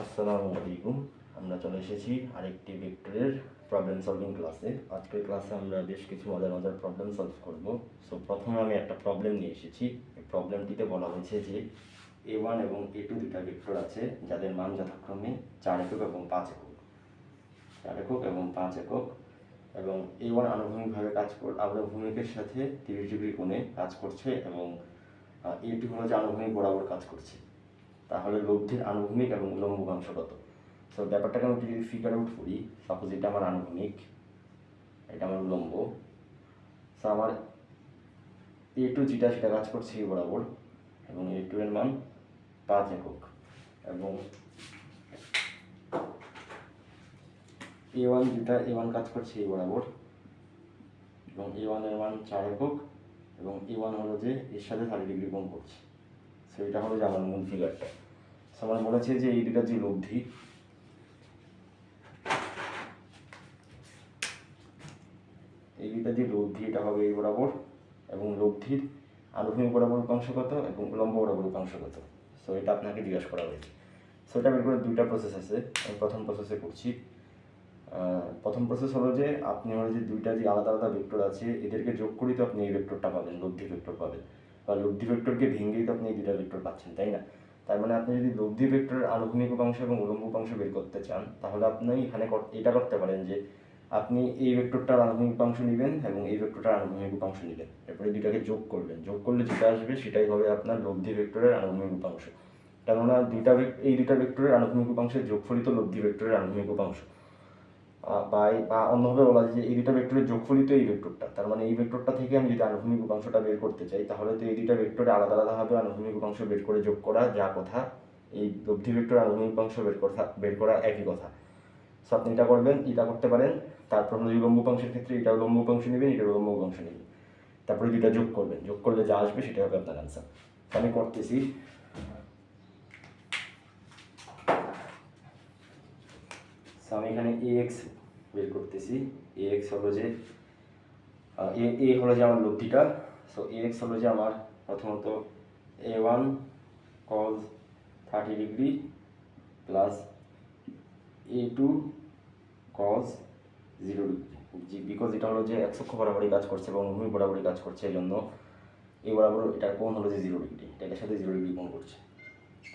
আসসালামু আলাইকুম। আমরা চলে এসেছি আরেকটি ভেক্টরের প্রবলেম সলভিং ক্লাসে। আজকের ক্লাসে আমরা বেশ কিছু মজার মজার প্রবলেম সলভ করব। সো প্রথমে আমি একটা প্রবলেম নিয়ে এসেছি। এই প্রবলেমটিতে বলা হয়েছে যে A1 এবং A2 দুটা ভেক্টর আছে যাদের মান যথাক্রমে 4 একক এবং 5 একক। 4 একক এবং 5 একক, এবং A1 আনুভূমিকভাবে আনুভূমিকের সাথে 30 ডিগ্রি কোণে কাজ করছে, এবং A2 হলো যে আনুভূমিক বরাবর কাজ করছে। তাহলে লব্ধির আনুভূমিক এবং উলম্ব অংশ কত? সো ব্যাপারটাকে আমি যদি ফিগার আউট করি, সাপোজ এটা আমার আনুভূমিক, এটা আমার উলম্ব। সো আমার A2 যেটা সেটা কাজ করছে এই বরাবর, এবং A2 এর মান 5 একক, এবং A1 যেটা A1 কাজ করছে এই বরাবর, এবং A1 এর মান 4 একক, এবং A1 হলো যে এর সাথে 30 ডিগ্রি কোণ করছে। সো এটা হলো যে আমার মূল ফিগারটা। সো আমার বলেছে যে এই দুটা যে লব্ধি, এই দুটা যে লব্ধি এটা হবে এই বরাবর, এবং লব্ধির আনুভূমিক বরাবর উপাংশ কত এবং উলম্ব বরাবর উপাংশ কত। সো এটা আপনাকে জিজ্ঞাসা করা হয়েছে। সো এটা বের করে দুইটা প্রসেস আছে। আমি প্রথম প্রসেসে করছি। প্রথম প্রসেস হলো যে আপনি হলো যে দুইটা যে আলাদা আলাদা ভেক্টর আছে এদেরকে যোগ করেই তো আপনি এই ভেক্টরটা পাবেন, লব্ধি ভেক্টর পাবেন, বা লব্ধি ভেক্টরকে ভেঙেই তো আপনি এই দুইটা ভেক্টর পাচ্ছেন, তাই না? তার মানে আপনি যদি লব্ধি ভেক্টরের আনুভূমিক উপাংশ এবং উলম্ব উপাংশ বের করতে চান, তাহলে আপনি এখানে এটা করতে পারেন যে আপনি এই ভেক্টরটার আনুভূমিক উপাংশ নেবেন এবং এই ভেক্টরটার আনুভূমিক উপাংশ নেবেন, এরপরে দুটাকে যোগ করবেন। যোগ করলে যেটা আসবে সেটাই হবে আপনার লব্ধি ভেক্টরের আনুভূমিক উপাংশ। কেননা এই দুটা ভেক্টরের আনুভূমিক উপাংশের যোগফলই তো লব্ধি ভেক্টরের আনুভূমিক উপাংশ। বা অন্যভাবে বলা যায় যে এই দুটা ভেক্টরের যোগফলই তো এই ভেক্টরটা। তার মানে এই ভেক্টরটা থেকে আমি যদি আনুভূমিক উপাংশটা বের করতে চাই, তাহলে তো এই দুটা ভেক্টরে আলাদা আলাদাভাবে আনুভূমিক উপাংশ বের করে যোগ করা যা কথা, এই লব্ধি ভেক্টর আনুভূমিক উপাংশ বের করা একই কথা। সো আপনি এটা করবেন, এটা করতে পারেন। তারপর হলো উলম্ব উপাংশের ক্ষেত্রে এটা উলম্ব উপাংশ নেবেন, এটা উলম্ব উপাংশ নেবেন, তারপরে দুটা যোগ করবেন। যোগ করলে যা আসবে সেটা হবে আপনার আনসার। আমি করতেছি। আমি এখানে AX বের করতেছি। AX হলো যে এ হলো যে আমার লব্ধিটা। সো AX হলো যে আমার প্রথমত A1 cos 30 degree plus A2 cos 0 degree, because এটা হলো যে x অক্ষ বরাবরই কাজ করছে এবং ভূমি বরাবরই কাজ করছে, এই জন্য এই বরাবর এটার কোণ হলো যে 0 ডিগ্রি, এটার সাথে 0 ডিগ্রি কোণ করছে।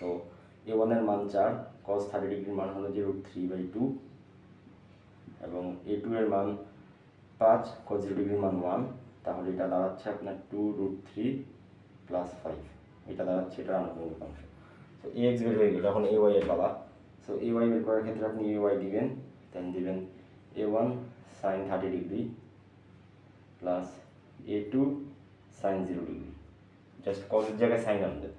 তো A1 এর মান 4, cos 30 ডিগ্রির মান হলো যে √3/2, এবং A2 এর মান 5, cos 0 ডিগ্রির মান 1, তাহলে এটা দাঁড়াচ্ছে আপনার 2√3 প্লাস 5, এটা দাঁড়াচ্ছে এটার আনুভূমিক উপাংশ। তো AX বের হয়ে গেল, এখন AY এর পালা। সো AY বের করার ক্ষেত্রে আপনি AY দিবেন, দেন দিবেন A1 sin 30 degree plus A2 sin 0 degree, just কজের জায়গায় সাইন আনবেন।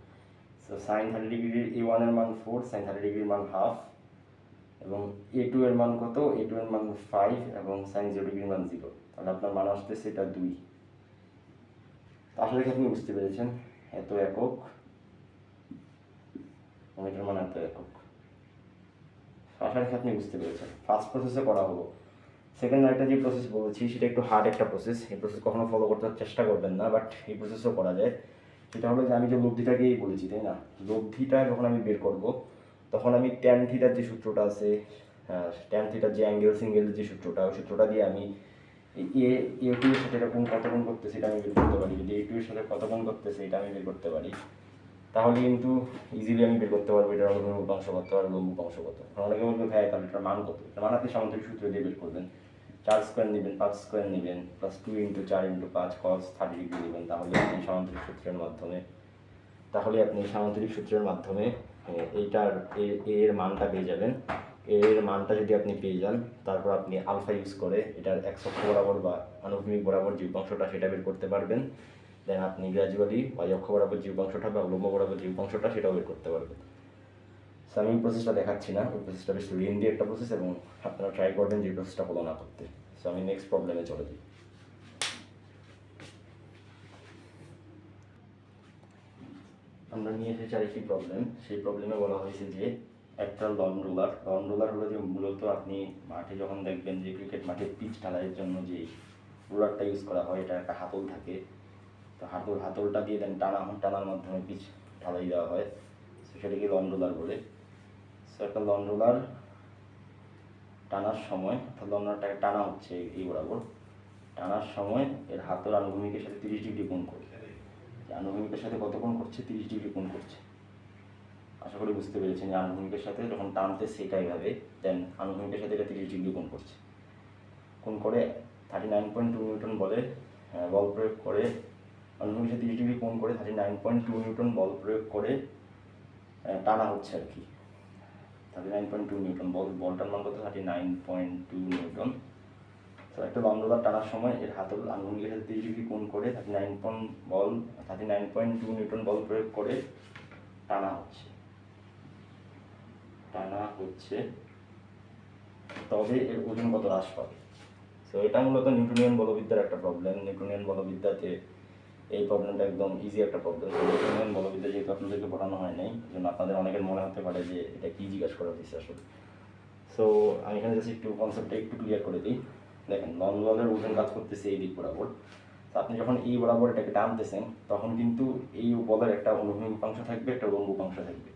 সো সাইন 30 ডিগ্রির A1 এর মান 4, সাইন 30 ডিগ্রির মান হাফ, এবং A2 এর মান কত? A2 এর মান 5, এবং সাইন 0 ডিগ্রির মান 0, তাহলে আপনার মান আসতেছে এটা 2। আসলে কি আপনি বুঝতে পেরেছেন? এত একক এবং এটার মান এত একক। আশা রাখি আপনি বুঝতে পেরেছেন। ফার্স্ট প্রসেসে করা হলো। সেকেন্ড আরেকটা যে প্রসেস বলেছি সেটা একটু হার্ড একটা প্রসেস, এই প্রসেস কখনো ফলো করতে চেষ্টা করবেন না, বাট এই প্রসেসও করা যায়। সেটা হলো যে আমি যে লব্ধিটাকেই বলেছি, তাই না? লব্ধিটা যখন আমি বের করব, তখন আমি ট্যান থিটার যে সূত্রটা আছে, ট্যান থিটার যে অ্যাঙ্গেল সিঙ্গেলের যে সূত্রটা, ওই সূত্রটা দিয়ে আমি A2 এর সাথে এরকম কত গুণ করতেছে এটা আমি বের করতে পারি। যদি A2 এর সাথে কত গুণ করতেছে এটা আমি বের করতে পারি, তাহলে কিন্তু ইজিলি আমি বের করতে পারবো এটার অনুভূমিক উপাংশ কত আর লম্ব উপাংশ কত। অনেকে বলবে ভাই তাহলে এটার মান কত? এটার মান আপনি সামান্তরিক সূত্র দিয়ে বের করবেন। 4 স্কোয়ার নেবেন, 5 স্কোয়ার নেবেন, প্লাস 2 × 4 × 5 cos 30 ডিগ্রি নেবেন, তাহলে আপনি সামান্তরিক সূত্রের মাধ্যমে এইটার এর মানটা পেয়ে যাবেন। এর মানটা যদি আপনি পেয়ে যান, তারপর আপনি আলফা ইউজ করে এটার x অক্ষ বরাবর বা আনুভূমিক বরাবর যে উপাংশটা সেটা বের করতে পারবেন। দেন আপনি গ্র্যাজুয়ালি y অক্ষ বরাবর যে উপাংশটা বা উলম্ব বরাবর যে উপাংশটা সেটাও বের করতে পারবেন। সো আমি প্রসেসটা দেখাচ্ছি না, ওই প্রসেসটা বেশ লেন্দি একটা প্রসেস, এবং আপনারা ট্রাই করবেন যে প্রসেসটা ফলো না করতে। সো আমি নেক্সট প্রবলেমে চলে যাই। আমরা নিয়ে এসেছি আরেকটি প্রবলেম। সেই প্রবলেমে বলা হয়েছে যে একটা লন রোলার হলো যে মূলত আপনি মাঠে যখন দেখবেন যে ক্রিকেট মাঠে পিচ ঢালাইয়ের জন্য যে রোলারটা ইউজ করা হয়, এটা একটা হাতল থাকে। তো হাতলটা দিয়ে দেন টানার মাধ্যমে পিচ ঢালাই দেওয়া হয়, সেটাকে লন রোলার বলে। সো একটা লন রোলার টানার সময়, অর্থাৎ লন রোলারটাকে টানা হচ্ছে এই বরাবর, টানার সময় এর হাতের আনুভূমিকের সাথে 30 ডিগ্রি কোণ করছে। আনুভূমিকের সাথে কত কোণ করছে? 30 ডিগ্রি কোণ করছে। আশা করি বুঝতে পেরেছেন যে আনুভূমিকের সাথে যখন টানতে সেটা এইভাবে, দেন আনুভূমিকের সাথে এটা 30 ডিগ্রি কোণ করছে। কোণ করে 39.2 নিউটন বলে বল প্রয়োগ করে, আনুভূমিকের সাথে 30 ডিগ্রি কোণ করে 39.2 নিউটন বল প্রয়োগ করে টানা হচ্ছে আর কি। 39.2 নিউটন, বলটার মান কত? 39.2 নিউটন। তো একটা লন রোলার টানার সময় এর হাতল আনুভূমিকের সাথে 30 ডিগ্রি কোণ করে 39.2 নিউটন বল প্রয়োগ করে টানা হচ্ছে, তবে এর ওজন কত হ্রাস পাবে? সো এটা মূলত নিউটনিয়ান বলবিদ্যার একটা প্রবলেম। নিউটনিয়ান বলবিদ্যাতে এই প্রবলেমটা একদম ইজি একটা প্রবলেম। নিউটনিয়ান বলবিদ্যা যেহেতু আপনাদেরকে পড়ানো হয় নাই, এই জন্য আপনাদের অনেকের মনে হতে পারে যে এটা কী জিজ্ঞাসা করা হয়েছে আসলে। সো আমি এখানে জাস্ট একটু কনসেপ্টটা একটু ক্লিয়ার করে দিই। দেখেন, লন রোলারের ওজন কাজ করতেছে এই দিক বরাবর। তো আপনি যখন এই বরাবর এটাকে টানতেছেন, তখন কিন্তু এই বলের একটা অনুভূমিক অংশ থাকবে, একটা উলম্ব অংশ থাকবে।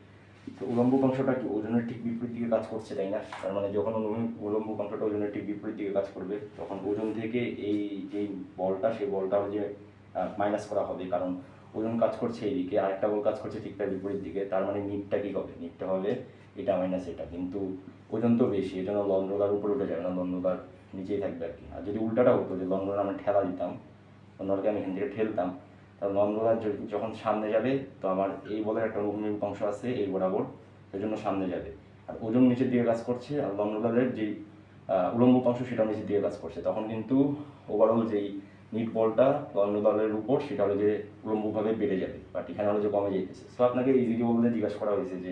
তো উলম্ব অংশটা কি ওজনের ঠিক বিপরীত দিকে কাজ করছে, তাই না? তার মানে যখন উলম্ব অংশটা ওজনের ঠিক বিপরীত দিকে কাজ করবে, তখন ওজন থেকে এই যে বলটা, সেই বলটা যে মাইনাস করা হবে, কারণ ওজন কাজ করছে এইদিকে, আরেকটা বল কাজ করছে ঠিক তার বিপরীত দিকে। তার মানে নিটটা কি হবে? নিটটা হবে এটা মাইনাস এটা, কিন্তু ওজন তো বেশি, এই জন্য লন রোলার উপরে উঠে যাবে না, লন রোলার নিচেই থাকবে আর কি। আর যদি উল্টাটা হতো, যে লন রোলার আমরা ঠেলা দিতাম, লন রোলারকে আমি এখান থেকে ঠেলতাম, তাহলে লন রোলার যখন সামনে যাবে, তো আমার এই বলের একটা অনুভূমিক অংশ আছে এই বরাবর, সেই জন্য সামনে যাবে। আর ওজন নিচের দিকে কাজ করছে, আর লন রোলারের যে উলম্ব অংশ সেটাও নিচের দিকে কাজ করছে, তখন কিন্তু ওভারঅল যেই নিট বলটা লন রোলারের উপর, সেটা হলো যে উলম্বভাবে বেড়ে যাবে, বাট এখানে হলো যে কমে যেতেছে। সো আপনাকে ইজিলি বলতে জিজ্ঞাসা করা হয়েছে যে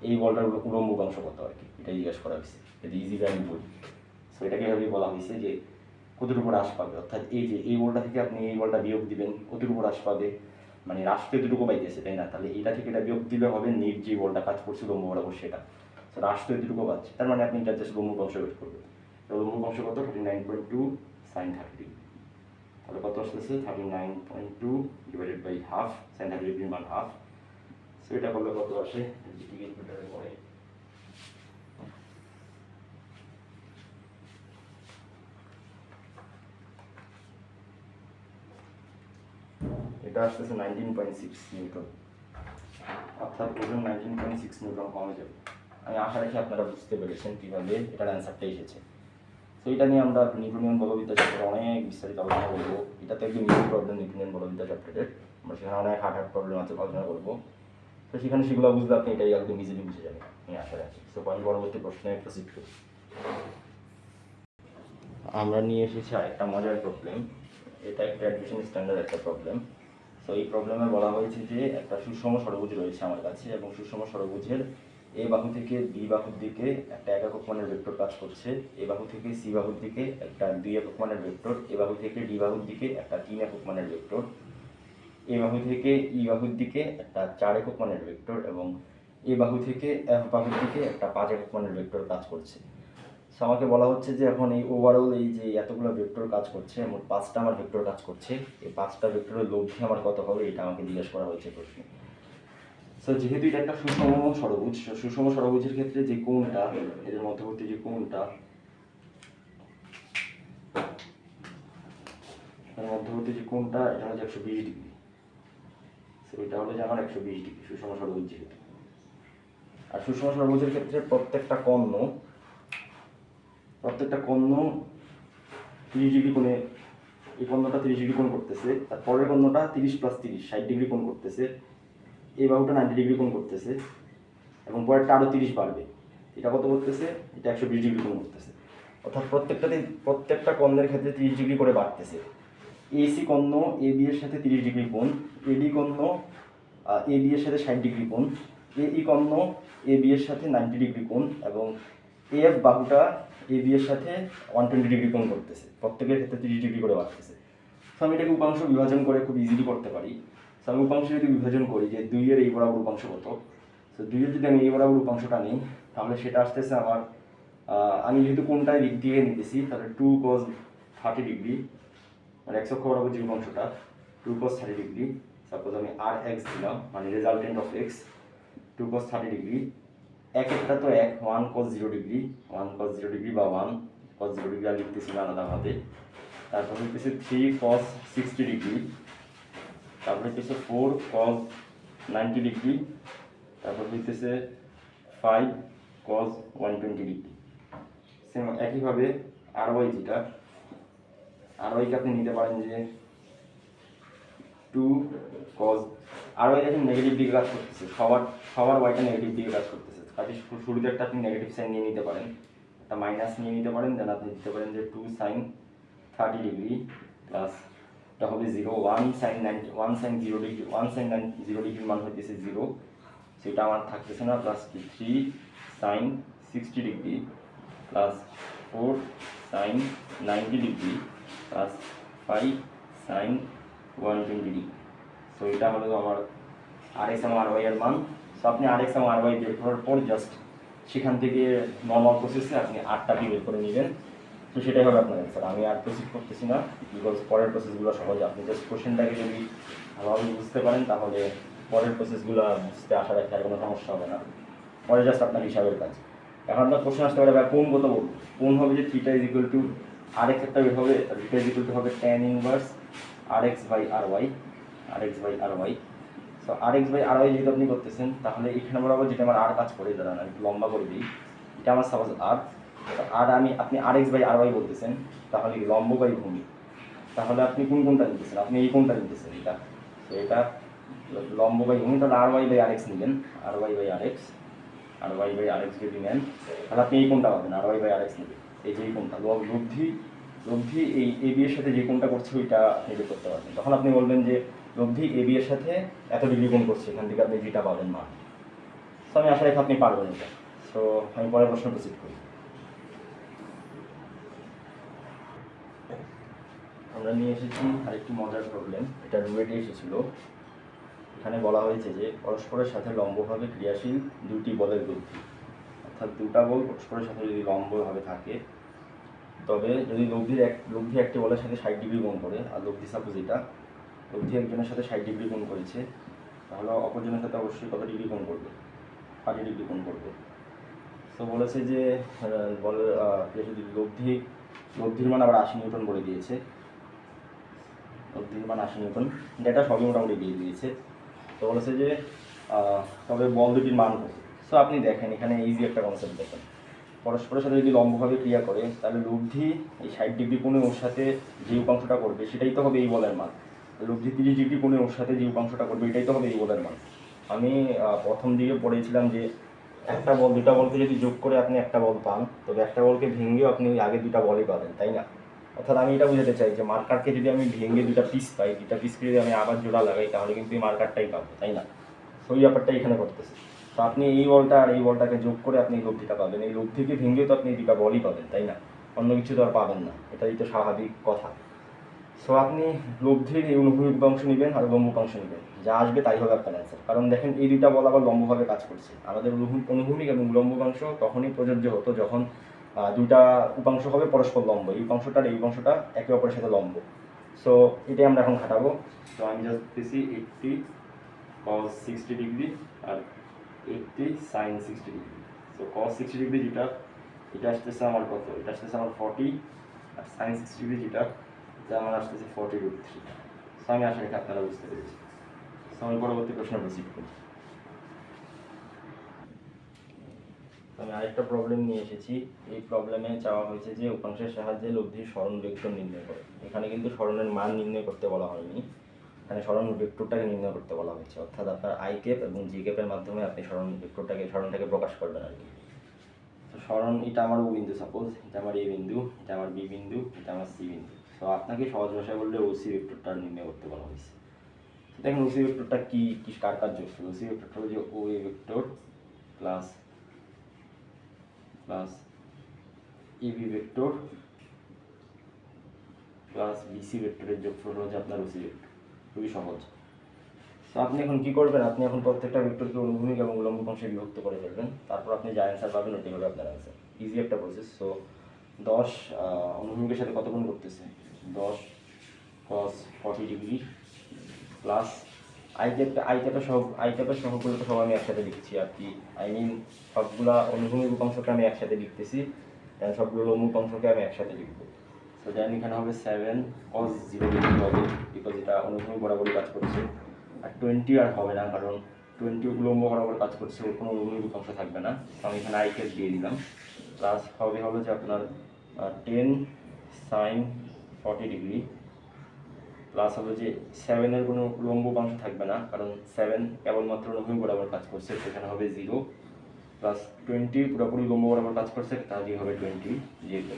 এই বলটার উলম্ব অংশ কত আর কি, এটা জিজ্ঞাসা করা হয়েছে, যদি ইজিলি আমি বলি। সো এটাকে এভাবেই বলা হয়েছে যে কতটুকু হ্রাস পাবে, অর্থাৎ এই যে এই বলটা থেকে আপনি এই বলটা বিয়োগ দিবেন, কতটুকু হ্রাস পাবে, মানে হ্রাস তো এতটুকু পাইতেছে, তাই না? তাহলে এটা থেকে এটা বিয়োগ দিলে হবে নিট যে বলটা কাজ করছে লম্ব বরাবর সেটা। তো হ্রাস তো এতটুকু পাচ্ছে, তার মানে আপনি এটা জাস্ট লম্ব অংশ বের করবেন। তো লম্ব অংশ কত? 39.2 sin 30, তাহলে কত আসতেছে? 39.2 ডিভাইডেড বাই হাফ, sin 30 ডিগ্রির মান হাফ। সো এটা করলে কত আসে? মিটারে পড়ে এটা আসতেছে 19.6 নিউটন, অর্থাৎ ওজন 19.6 নিউটন কমে যাবে। আমি আশা রাখি আপনারা বুঝতে পেরেছেন কীভাবে এটার অ্যান্সারটা এসেছে। তো এটা নিয়ে আমরা নিউটনিয়ান বলবিদ্যা চ্যাপ্টারে অনেক বিস্তারিত আলোচনা করবো। এটা তো একদম ইজি প্রবলেম নিউটনিয়ান বলবিদ্যা চ্যাপ্টারের, আমরা সেখানে অনেক হার্ড প্রবলেম আছে আলোচনা করবো। তো সেখানে সেগুলো বুঝলে আপনি এটাই একদম ইজিলি বুঝে যাবেন, আমি আশা রাখি। তো আমি পরবর্তী প্রশ্নে প্রসিড করি। আমরা নিয়ে এসেছি আরেকটা মজার প্রবলেম। এটা একটা অ্যাডমিশন স্ট্যান্ডার্ড একটা প্রবলেম। সো এই প্রবলেমে বলা হয়েছে যে একটা সুষম ষড়ভুজ রয়েছে আমার কাছে, এবং সুষম ষড়ভুজের এ বাহু থেকে বি বাহুর দিকে একটা একক মানের ভেক্টর কাজ করছে, এ বাহু থেকে সি বাহুর দিকে একটা 2 একক মানের ভেক্টর, এ বাহু থেকে ডি বাহুর দিকে একটা 3 একক মানের ভেক্টর, এ বাহু থেকে ই বাহুর দিকে একটা 4 একক মানের ভেক্টর, এবং এ বাহু থেকে এফ বাহুর দিকে একটা 5 একক মানের ভেক্টর কাজ করছে। সো আমাকে বলা হচ্ছে যে এখন এই ওভারঅল এই যে এতগুলো ভেক্টর কাজ করছে, মোট 5টা আমার ভেক্টর কাজ করছে, এই 5টা ভেক্টরের লব্ধি আমার কত হবে, এটা আমাকে জিজ্ঞেস করা হয়েছে প্রশ্নে। সো যেহেতু এটা একটা সুষম ষড়ভুজ, সুষম ষড়ভুজের ক্ষেত্রে যে কোণটা, এদের মধ্যবর্তী যে কোণটা, এর মধ্যবর্তী যে কোণটা, এটা হচ্ছে 120 ডিগ্রি। সো এটা হলো যে আমার 120 ডিগ্রি সুষম ষড়ভুজ যেহেতু। আর সুষম ষড়ভুজের ক্ষেত্রে প্রত্যেকটা কর্ণ 30 ডিগ্রি কোণে, এই কর্ণটা 30 ডিগ্রি কোণ করতেছে, তার পরের কর্ণটা 30 + 30 60 ডিগ্রি কোণ করতেছে, এই বাহুটা 90 ডিগ্রি কোণ করতেছে, এবং পরেরটা আরও 30 বাড়বে। এটা কত করতেছে? এটা 120 ডিগ্রি কোণ করতেছে। অর্থাৎ প্রত্যেকটা কর্ণের ক্ষেত্রে 30 ডিগ্রি করে বাড়তেছে। এসি কর্ণ এ বি এর সাথে 30 ডিগ্রি কোণ, এডি কর্ণ এ বি এর সাথে 60 ডিগ্রি কোণ, এই কর্ণ এ বি এর সাথে 90 ডিগ্রি কোণ, এবং এফ বাহুটা এ বি এর সাথে 120 ডিগ্রি কোণ করতেছে। প্রত্যেকের ক্ষেত্রে 30 ডিগ্রি করে বাড়তেছে। সো আমি এটাকে উপাংশ বিভাজন করে খুব ইজিলি করতে পারি। সো আমি উপাংশ যদি বিভাজন করি যে 2 এর এই বরাবর উপাংশ কত, সো 2 এর যদি আমি এই বরাবর উপাংশটা নিই, তাহলে সেটা আসতেছে আমার, আমি যেহেতু কোণটায় দিক দিয়ে নিতেছি, তাহলে 2 cos 30 ডিগ্রি, মানে x অক্ষ বরাবর যে উপাংশটা 2 cos 30 ডিগ্রি, সাপোজ আমি আর এক্স দিলাম, মানে resultant of x 2 cos 30 degree, এক একটা তো এক, 1 cos 0 ডিগ্রি, 1 cos 0 ডিগ্রি বা 1 cos 0 ডিগ্রি আর লিখতেছি না আলাদাভাবে। তারপর হইতেছে 3 cos 60 ডিগ্রি, তারপর হইতেছে 4 cos 90 ডিগ্রি, তারপর হইতেছে 5 cos 120 ডিগ্রি। সেম একইভাবে আর ওয়াই যেটা, আর ওয়াইকে আপনি নিতে পারেন যে 2 cos, আর ওয়াই দেখেন নেগেটিভ দিকে কাজ করতেছে, সবার ওয়াইটা নেগেটিভ দিকে কাজ করতেছে। কাজে শুরুতে একটা আপনি নেগেটিভ সাইন নিয়ে নিতে পারেন, একটা মাইনাস নিয়ে নিতে পারেন, দেন আপনি দিতে পারেন যে 2 sin 30 ডিগ্রি প্লাস এটা হবে 0, 1 sin 0 ডিগ্রি, 1 sin 0 ডিগ্রির মান হইতেছে 0, সেটা আমার থাকতেছে না, plus 3 sin 60 degree plus 4 sin 90 degree plus 5 sin 120 degree. So এটা হলো আমার আর এক্স এবং আর ওয়াই এর মান। সো আপনি আর এক্স এবং আর ওয়াই বের করার পর জাস্ট সেখান থেকে নর্মাল প্রসেসে আপনি আরটাকে বের করে নেবেন। তো সেটাই হবে আপনার অ্যান্সার। আমি আর প্রসেস করতেছি না, বিকজ পরের প্রসেসগুলো সহজ। আপনি জাস্ট কোশ্চেনটাকে যদি ভালোভাবে বুঝতে পারেন তাহলে পরের প্রসেসগুলো বুঝতে আশা রাখি আর কোনো সমস্যা হবে না। পরে জাস্ট আপনার হিসাবের কাজ। এখন আপনার কোশ্চেন আসতে পারে কোন কত বলবো, কোন হবে যে theta is equal to R X একটা বের হবে, থিটা ইজ ইকুয়াল টু হবে tan inverse R X by R Y, R X by R Y. So R X by R Y যেহেতু আপনি করতেছেন, তাহলে এখানে বরাবর যেটা আমার আর কাজ করে, দাঁড়ান আমি একটু লম্বা করে দিই, এটা আমার সাপোজ আর, আর আপনি আর এক্স বাই আর ওয়াই বলতেছেন, তাহলে লম্ব বাই ভূমি, তাহলে আপনি কোনটা নিতেছেন, আপনি এই কোনটা নিতেছেন, এটা। তো এটা লম্ব বাই ভূমি, তাহলে R Y by R X নেবেন, R Y by R X, R Y by R X যদি নেন তাহলে আপনি এই কোনটা পাবেন, R Y by R X নেবেন, এই যে এই কোনটা লব্ধি এই এ বি এর সাথে যে কোনটা করছে ওইটা নির্ণয় করতে পারবেন। তখন আপনি বলবেন যে লব্ধি এ বি এর সাথে এত ডিগ্রি কোণ করছে, এখান থেকে আপনি যেটা পাবেন মান। সো আমি আশা রাখি আপনি পারবেন এটা। সো আমি পরের প্রশ্ন প্রসিড করি। আমরা নিয়ে এসেছি আরেকটি মজার প্রবলেম, এটা রুয়েটে এসেছিল। এখানে বলা হয়েছে যে পরস্পরের সাথে লম্বভাবে ক্রিয়াশীল দুটি বলের লব্ধি, অর্থাৎ দুটা বল পরস্পরের সাথে যদি লম্বভাবে থাকে, তবে যদি লব্ধি একটি বলের সাথে 60 ডিগ্রি কোণ করে, আর লব্ধি সাপোজ এটা লব্ধি একজনের সাথে 60 ডিগ্রি কোণ করেছে, তাহলে অপরজনের সাথে অবশ্যই কত ডিগ্রি কোণ করবে, 40 ডিগ্রি কোণ করবে। তো বলেছে যে বলের লব্ধির মান আবার 80 নিউটন করে দিয়েছে, লব্ধির মান 80 নিউটন, ডেটা সবই মোটামুটি দিয়ে দিয়েছে। তো বলেছে যে তবে বল দুটির মান হবে। সো আপনি দেখেন এখানে ইজি একটা কনসেপ্ট দেখেন, পরস্পরের সাথে যদি লম্বভাবে ক্রিয়া করে তাহলে লব্ধি এই 60 ডিগ্রি কোণে ওর সাথে যে উপাংশটা করবে সেটাই তো হবে এই বলের মান। লব্ধি 30 ডিগ্রি কোণে ওর সাথে যে উপাংশটা করবে এটাই তো হবে এই বলের মান। আমি প্রথম দিকে পড়েছিলাম যে একটা বল দুটা বলকে যদি যোগ করে আপনি একটা বল পান, তবে একটা বলকে ভেঙেও আপনি ওই আগে দুটা বলই পাবেন, তাই না? অর্থাৎ আমি এটা বুঝাতে চাই যে মার্কারকে যদি আমি ভেঙে দুটা পিস পাই, দুটা পিসকে যদি আমি আবার জোড়া লাগাই তাহলে কিন্তু এই মার্কারটাই পাবো, তাই না? ওই ব্যাপারটা এখানে করতেছে। তো আপনি এই বলটা আর এই বলটাকে যোগ করে আপনি এই লব্ধিটা পাবেন, এই লব্ধিকে ভেঙেও তো আপনি এই দুটা বলই পাবেন, তাই না? অন্য কিছু তো আর পাবেন না, এটাই তো স্বাভাবিক কথা। সো আপনি লব্ধির এই অনুভূমিক অংশ নেবেন আর লম্ব অংশ নেবেন, যা আসবে তাই হবে আপনার অ্যান্সার। কারণ দেখেন এই দুইটা বল আবার লম্বভাবে কাজ করছে। আমাদের অনুভূমিক এবং লম্ব অংশ তখনই প্রযোজ্য হতো যখন দুইটা উপাংশ হবে পরস্পর লম্ব, এই উপাংশটা আর এই উপাংশটা একে অপরের সাথে লম্ব। সো এটাই আমরা এখন খাটাবো। তো আমি জাস্ট দিচ্ছি 80 cos 60 ডিগ্রি আর 80 sin 60 degree. So cos 60 degree যেটা, এটা আসতেছে আমার কত, এটা আসতেছে আমার 40, আর sin 60 ডিগ্রি যেটা, এটা আমার আসতেছে 40√3। সো আমি আশা রাখি আপনারা বুঝতে পেরেছি। সো আমি পরবর্তী প্রশ্ন প্রসিড করি। আমি আরেকটা প্রবলেম নিয়ে এসেছি। এই প্রবলেমে চাওয়া হয়েছে যে উপাংশের সাহায্যে লব্ধির সরণ ভেক্টর নির্ণয় করে। এখানে কিন্তু সরণের মান নির্ণয় করতে বলা হয়নি, এখানে সরণ ভেক্টরটাকে নির্ণয় করতে বলা হয়েছে। অর্থাৎ আপনার আই ক্যাপ এবং জি ক্যাপের মাধ্যমে আপনি সরণটাকে প্রকাশ করবেন আর কি। তো সরণ এটা আমার ও বিন্দু, সাপোজ এটা আমার এ বিন্দু, এটা আমার বি বিন্দু, এটা আমার সি বিন্দু। তো আপনাকে সহজ ভাষায় বললে ওসি ভেক্টরটা নির্ণয় করতে বলা হয়েছে। দেখেন ওসি ভেক্টরটা কি কার কার যোগফল? ওসি ভেক্টরটা হলো যে O A vector plus AB vector plus BC ভেক্টরের যোগফল হচ্ছে আপনার ওসি ভেক্টর। খুবই সহজ। তো আপনি এখন কি করবেন, আপনি এখন প্রত্যেকটা ভেক্টরকে অনুভূমিক এবং উল্লম্ব অংশে বিভক্ত করে ফেলবেন, তারপর আপনি যা অ্যান্সার পাবেন ওটাই হবে আপনার অ্যান্সার। ইজি একটা প্রসেস। সো 10 অনুভূমিকের সাথে কত গুণ করতেছে, 10 cos 40 ডিগ্রি প্লাস আই ক্যাপের সহগুলো তো সব আমি একসাথে লিখছি আর কি, আই মিন সবগুলা অনুভূমিক উপাংশকে আমি একসাথে লিখতেছি, সবগুলো লম্ব উপাংশকে আমি একসাথে লিখবো। তো দেন এখানে হবে 7 cos 0 ডিগ্রি হবে, বিকজ এটা অনুভূমিক বরাবরই কাজ করছে। আর 20 আর হবে না, কারণ 20 লম্ব বরাবর কাজ করছে, ওর কোনো অনুভূমিক উপাংশ থাকবে না। তো আমি এখানে আই ক্যাপ দিয়ে দিলাম। প্লাস হলো যে আপনার 10 sin 40 ডিগ্রি, প্লাস হবে যে 7-এর কোনো লম্ব উপাংশ থাকবে না, কারণ 7 কেবলমাত্র অনুভূমিক বরাবর কাজ করছে, সেখানে হবে 0, প্লাস 20 পুরোপুরি লম্ব বরাবর কাজ করছে, তাহলে হবে 20 যেহেতু।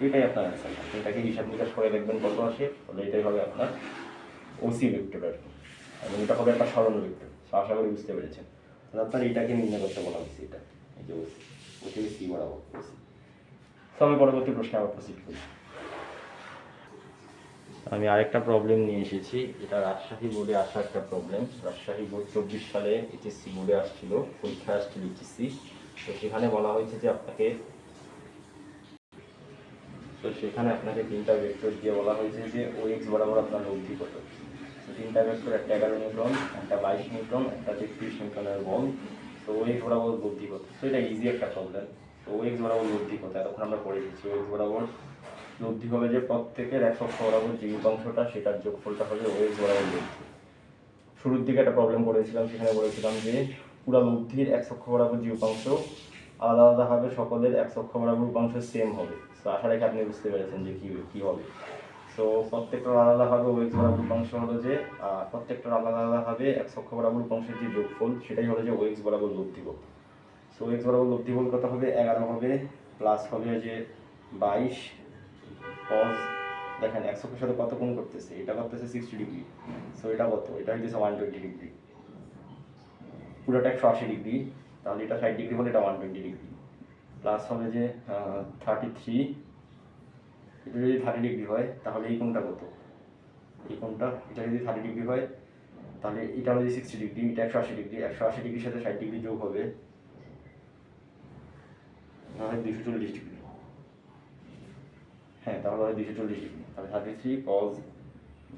এটাই আপনার অ্যান্সার। আপনি এটাকে হিসাব নিকাশ করে দেখবেন কত আসে, তাহলে এটাই হবে আপনার ওসি ভেক্টর আর কি, এবং এটা হবে একটা সরল ভেক্টর। আশা করি বুঝতে পেরেছেন। তাহলে আপনার এটাকে নির্ণয় করতে বলা হয়েছে, এটা এই যে ওসি, ওটি সি বরাবর ওসি। তো আমি পরবর্তী প্রশ্নে আবার প্রসিড করি। আমি আরেকটা প্রবলেম নিয়ে এসেছি, এটা রাজশাহী বোর্ডে আসা একটা প্রবলেম। রাজশাহী বোর্ড 24 সালে এইচএসসি বোর্ডে আসছিল, পরীক্ষা আসছিল এইচএসসি। তো সেখানে বলা হয়েছে যে আপনাকে তিনটা ভেক্টর দিয়ে বলা হয়েছে যে ও এক্স বরাবর আপনার লব্ধি কত। তো তিনটা ভেক্টর, একটা 11 নিউটন, একটা 22 নিউটন, একটা 33 নিউটনের বল। তো ও এক্স বরাবর লব্ধি কত। তো এটা ইজি একটা প্রবলেম। তো ও এক্স বরাবর লব্ধি কত এতক্ষণ আমরা পড়ে এসেছি। ও এক্স বরাবর লব্ধি হবে যে প্রত্যেকের এক অক্ষ বরাবর যে উপাংশটা, সেটার যোগফলটা হবে ও এক্স বরাবর লব্ধি। শুরুর দিকে একটা প্রবলেম করেছিলাম, সেখানে বলেছিলাম যে পুরা লব্ধির এক অক্ষ বরাবর যে উপাংশ আলাদা আলাদাভাবে সকলের এক অক্ষ বরাবর উপাংশ সেম হবে। তো আশা রেখে আপনি বুঝতে পেরেছেন যে কী হবে। তো প্রত্যেকটার আলাদাভাবে ও এক্স বরাবর উপাংশ হলো যে প্রত্যেকটার আলাদা আলাদাভাবে এক অক্ষ বরাবর উপাংশের যে যোগফল, সেটাই হলো যে ও এক্স বরাবর লব্ধিবল। সো ও এক্স বরাবর লব্ধিবল কত হবে, 11 হবে, প্লাস হবে যে 22 cos, দেখেন এক অক্ষের সাথে কত কোণ করতেছে, এটা করতেছে 60 ডিগ্রি। সো এটা কত, এটা হইতেছে 120 ডিগ্রি, পুরোটা 180 ডিগ্রি, তাহলে এটা 60 ডিগ্রি হলে এটা 120 ডিগ্রি। প্লাস হবে যে 33, এটা যদি 30 ডিগ্রি হয় তাহলে এই কোণটা কত, এই কোণটা, এটা যদি 30 ডিগ্রি হয় তাহলে এটা হলো 60 ডিগ্রি, এটা 180 ডিগ্রি, 180 ডিগ্রির সাথে 60 ডিগ্রি যোগ হবে তাহলে 240 ডিগ্রি। হ্যাঁ, তাহলে হয় 240 ডিগ্রি, তাহলে 33 cos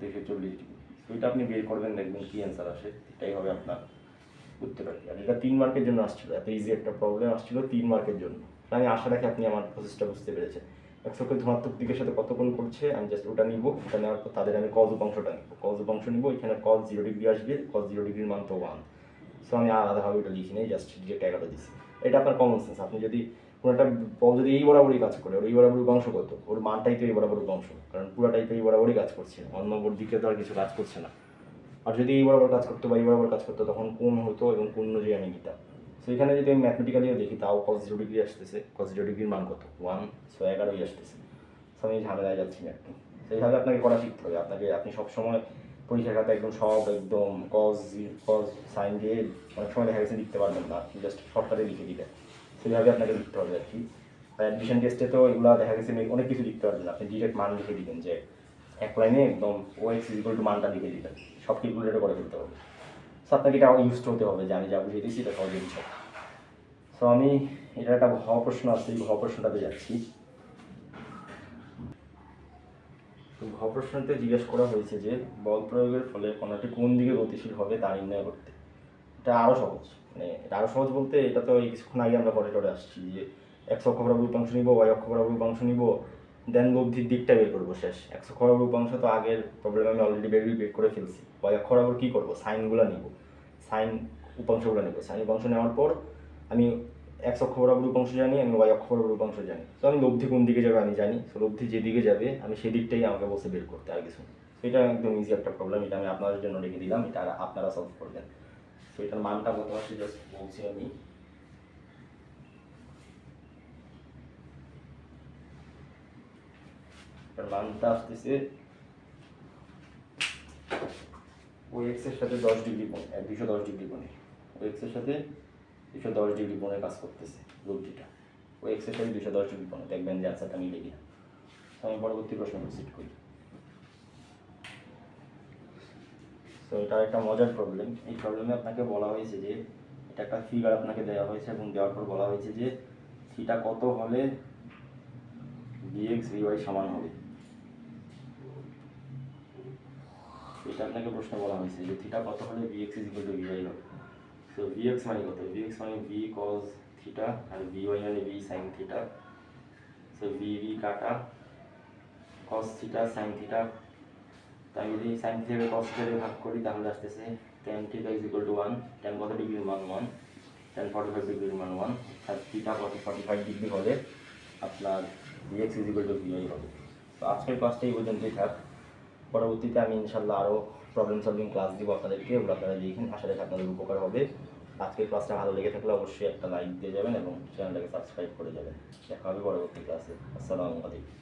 240 ডিগ্রি। তো এটা আপনি বের করবেন, দেখবেন কি অ্যান্সার আসে, এটাই হবে আপনার উত্তর আর কি। আর এটা 3 মার্কের জন্য আসছিল, এত ইজি একটা প্রবলেম আসছিল 3 মার্কের জন্য। আমি আশা রাখি আপনি আমার প্রসেসটা বুঝতে পেরেছেন। এক চোখের ধনাত্মক দিকের সাথে কত কোণ করছে, আমি জাস্ট ওটা নিব, ওটা নেওয়ার পর তাদের আমি কজ উপাংশটা নিব, কজ উপাংশ নিব, এখানে কজ 0 ডিগ্রি আসবে, কজ 0 ডিগ্রির মান তো 1। সো আমি আলাদাভাবে ওটা লিখি নেই, জাস্ট ডিরেক্ট 11 দিচ্ছি। এটা আপনার কমন সেন্স। আপনি যদি কোনো একটা বল যদি এই বরাবরই কাজ করে, ওর এই বরাবর উপাংশ কত, ওর মানটাই তো এই বরাবর উপাংশ, কারণ পুরাটাই তো এই বরাবরই কাজ করছে, অন্য দিকে তো আর কিছু কাজ করছে না। আর যদি এই বরাবর কাজ করতো বা এই বরাবর কাজ করতো, তখন কোণ হতো এবং কোণ অনুযায়ী আমি নিতাম। সো এখানে যদি আমি ম্যাথমেটিক্যালিও দেখি, তাও cos 0 ডিগ্রি আসতেছে, cos 0 ডিগ্রির মান কত, 1, সো 11ই আসতেছে। সো আমি ঝামেলায় যাচ্ছি না একটু। সেইভাবে আপনাকে করা শিখতে হবে। আপনি সবসময় পরীক্ষার খাতে একদম cos সাইন দিয়ে অনেক সময় দেখা গেছে লিখতে পারবেন না, জাস্ট শর্টকাটে লিখে দিবেন। সেইভাবে আপনাকে লিখতে হবে আর কি। অ্যাডমিশন টেস্টে তো এগুলো দেখা গেছে অনেক কিছু লিখতে পারবেন, আপনি ডিরেক্ট মান লিখে দিবেন, যে এক লাইনে একদম ও এক্স ইকুয়াল টু মানটা লিখে দিবেন, সব ক্যালকুলেটর করে ফেলতে হবে। সো আপনাকে এটা ইউজড হতে হবে, যে আমি যা বুঝিয়ে দিচ্ছি এটা সহজে বিষয়। সো আমি এটা একটা প্রশ্ন আছে, এই প্রশ্নটাতে যাচ্ছি। তো প্রশ্নতে জিজ্ঞেস করা হয়েছে যে বল প্রয়োগের ফলে কণাটি কোন দিকে গতিশীল হবে তা নির্ণয় করতে। এটা আরও সহজ, এটা আরও সহজ বলতে, এটা তো এই কিছুক্ষণ আগে আমরা করে আসছি যে এক্স অক্ষ বরাবর উপাংশ নিব, ওয়াই অক্ষ বরাবর উপাংশ নিব, দেন লব্ধির দিকটা বের করবো শেষ। এক্স অক্ষ বরাবর উপাংশ তো আগের প্রবলেম আমি অলরেডি বের করে ফেলছি। ওয়াই অক্ষ বরাবর কী করবো, সাইনগুলো নিব, সাইন উপাংশগুলো নিব। সাইন উপাংশ নেওয়ার পর আমি এক্স অক্ষ বরাবর উপাংশ জানি, আমি ওয়াই অক্ষ বরাবর উপাংশ জানি। তো আমি লব্ধি কোন দিকে যাবে আমি জানি, তো লব্ধি যেদিকে যাবে আমি সেই দিকটাই আমাকে বসে বের করতে, আর কিছু। এটা একদম ইজি একটা প্রবলেম, এটা আমি আপনাদের জন্য রেখে দিলাম, এটা আপনারা সলভ করবেন। তো এটার মানটা কত আসছে জাস্ট বলছি আমি। এটার মানটা আসতেছে ও এক্স এর সাথে 10 ডিগ্রি কোণ, 210 ডিগ্রি কোণে, ও এক্স এর সাথে 210 ডিগ্রি কোণে কাজ করতেছে লব্ধিটা। ও এক্স এর সাথে 210 ডিগ্রি কোণে, দেখবেন যে আনসারটা মিলে কিনা। আমি পরবর্তী প্রশ্ন প্রসিড করি। তো এটা একটা মজার প্রবলেম। এই প্রবলেমে আপনাকে বলা হয়েছে যে এটা একটা ফিগার আপনাকে দেওয়া হয়েছে, এবং দেওয়ার পর বলা হয়েছে যে থিটা কত হলে bx by সমান হবে। এটা আপনাকে প্রশ্ন বলা হয়েছে যে থিটা কত হলে VX is equal two VY হবে। সো ভিএক্স মানে কত? ভিএক্স মানে ভি কজ থিটা আর ভিওয়াই মানে V sine theta. So V V কাটা, কস থিটা সাইন থিটা। তো আমি যদি সাইন থিটাকে কস থিটাকে ভাগ করি তাহলে আসতেছে tan theta is equal two 1। Ten কত ডিগ্রির মান 1, টেন 45 ডিগ্রির মান 1, অর্থাৎ থিটা 45 ডিগ্রি হলে আপনার VX is equal two VY হবে। তো আজকের ক্লাসটা এই পর্যন্তই থাক। পরবর্তীতে আমি ইনশাল্লাহ আরও প্রবলেম সলভিং ক্লাস দিব আপনাদেরকে, ওগুলো আপনারা দেখেন, আশা রাখি আপনাদের উপকার হবে। আজকের ক্লাসটা ভালো লেগে থাকলে অবশ্যই একটা লাইক দিয়ে যাবেন এবং চ্যানেলটাকে সাবস্ক্রাইব করে যাবেন। দেখা হবে পরবর্তী ক্লাসে। আসসালামু আলাইকুম।